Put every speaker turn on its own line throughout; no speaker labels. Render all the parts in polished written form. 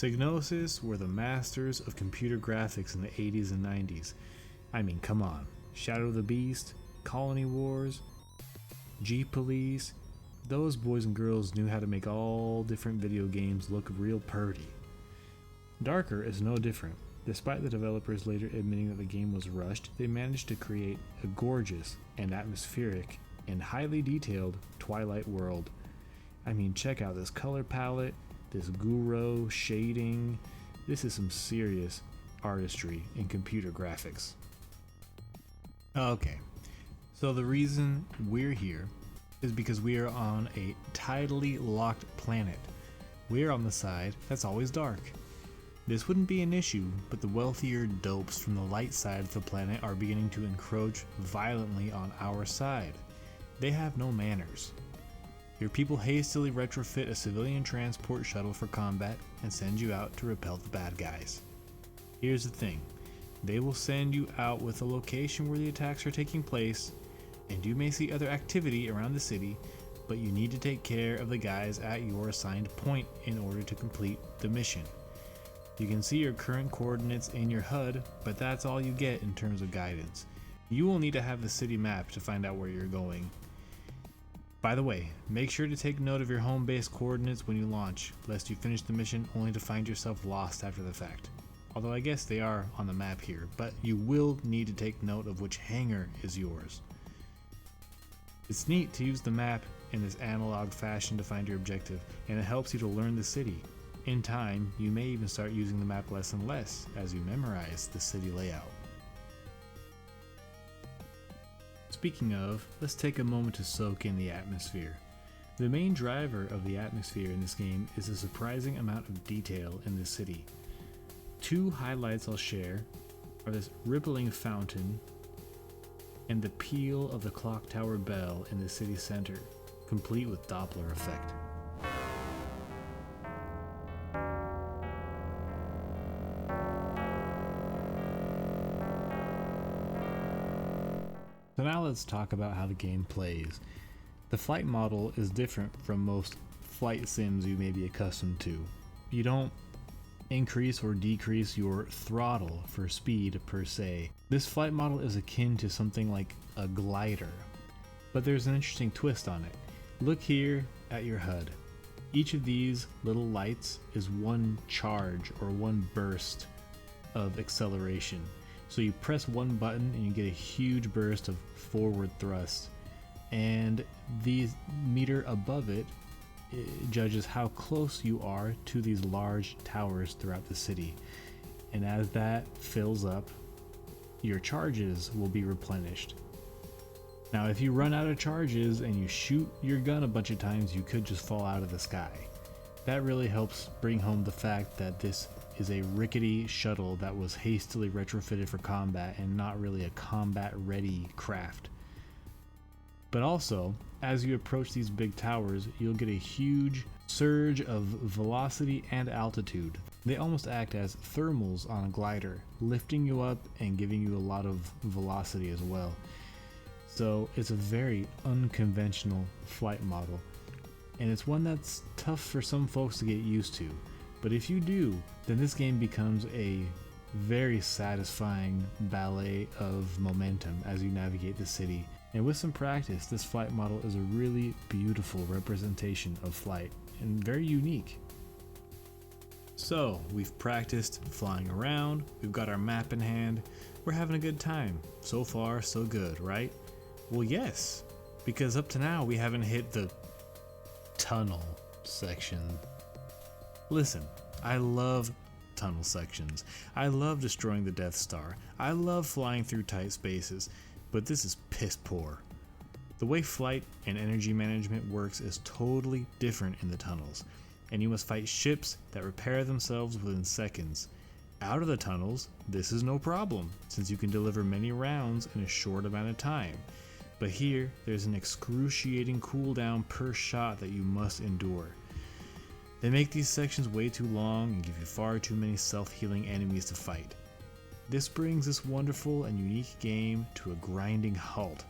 Psygnosis were the masters of computer graphics in the 80s and 90s. I mean, come on. Shadow of the Beast, Colony Wars, G-Police, those boys and girls knew how to make all different video games look real purty. Darker is no different. Despite the developers later admitting that the game was rushed, they managed to create a gorgeous and atmospheric and highly detailed Twilight world. I mean, check out this color palette, this Guro shading. This is some serious artistry in computer graphics. Okay, so the reason we're here is because we are on a tidally locked planet. We're on the side that's always dark. This wouldn't be an issue, but the wealthier dopes from the light side of the planet are beginning to encroach violently on our side. They have no manners. Your people hastily retrofit a civilian transport shuttle for combat and send you out to repel the bad guys. Here's the thing, they will send you out with a location where the attacks are taking place, and you may see other activity around the city, but you need to take care of the guys at your assigned point in order to complete the mission. You can see your current coordinates in your HUD, but that's all you get in terms of guidance. You will need to have the city map to find out where you're going. By the way, make sure to take note of your home base coordinates when you launch, lest you finish the mission only to find yourself lost after the fact. Although I guess they are on the map here, but you will need to take note of which hangar is yours. It's neat to use the map in this analog fashion to find your objective, and it helps you to learn the city. In time, you may even start using the map less and less as you memorize the city layout. Speaking of, let's take a moment to soak in the atmosphere. The main driver of the atmosphere in this game is a surprising amount of detail in the city. Two highlights I'll share are this rippling fountain and the peal of the clock tower bell in the city center, complete with Doppler effect. So now let's talk about how the game plays. The flight model is different from most flight sims you may be accustomed to. You don't increase or decrease your throttle for speed per se. This flight model is akin to something like a glider, but there's an interesting twist on it. Look here at your HUD. Each of these little lights is one charge or one burst of acceleration. So you press one button and you get a huge burst of forward thrust, and the meter above it judges how close you are to these large towers throughout the city. And as that fills up, your charges will be replenished. Now if you run out of charges and you shoot your gun a bunch of times, you could just fall out of the sky. That really helps bring home the fact that this is a rickety shuttle that was hastily retrofitted for combat and not really a combat ready craft. But also, as you approach these big towers, you'll get a huge surge of velocity and altitude. They almost act as thermals on a glider, lifting you up and giving you a lot of velocity as well. So it's a very unconventional flight model, and it's one that's tough for some folks to get used to. But if you do, then this game becomes a very satisfying ballet of momentum as you navigate the city. And with some practice, this flight model is a really beautiful representation of flight and very unique. So, we've practiced flying around, we've got our map in hand, we're having a good time. So far, so good, right? Well, yes, because up to now we haven't hit the tunnel section. Listen, I love tunnel sections. I love destroying the Death Star. I love flying through tight spaces, but this is piss poor. The way flight and energy management works is totally different in the tunnels, and you must fight ships that repair themselves within seconds. Out of the tunnels, this is no problem, since you can deliver many rounds in a short amount of time. But here, there's an excruciating cooldown per shot that you must endure. They make these sections way too long and give you far too many self-healing enemies to fight. This brings this wonderful and unique game to a grinding halt.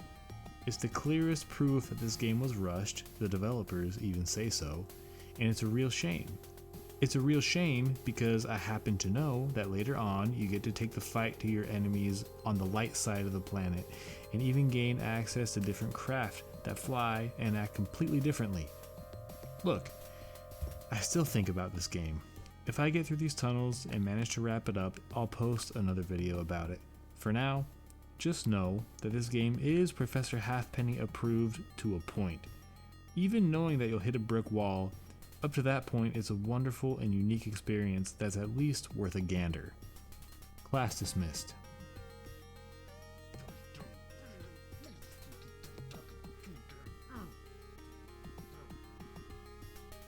It's the clearest proof that this game was rushed, the developers even say so, and it's a real shame. It's a real shame because I happen to know that later on you get to take the fight to your enemies on the light side of the planet and even gain access to different craft that fly and act completely differently. Look, I still think about this game. If I get through these tunnels and manage to wrap it up, I'll post another video about it. For now, just know that this game is Professor Halfpenny approved to a point. Even knowing that you'll hit a brick wall, up to that point it's a wonderful and unique experience that's at least worth a gander. Class dismissed.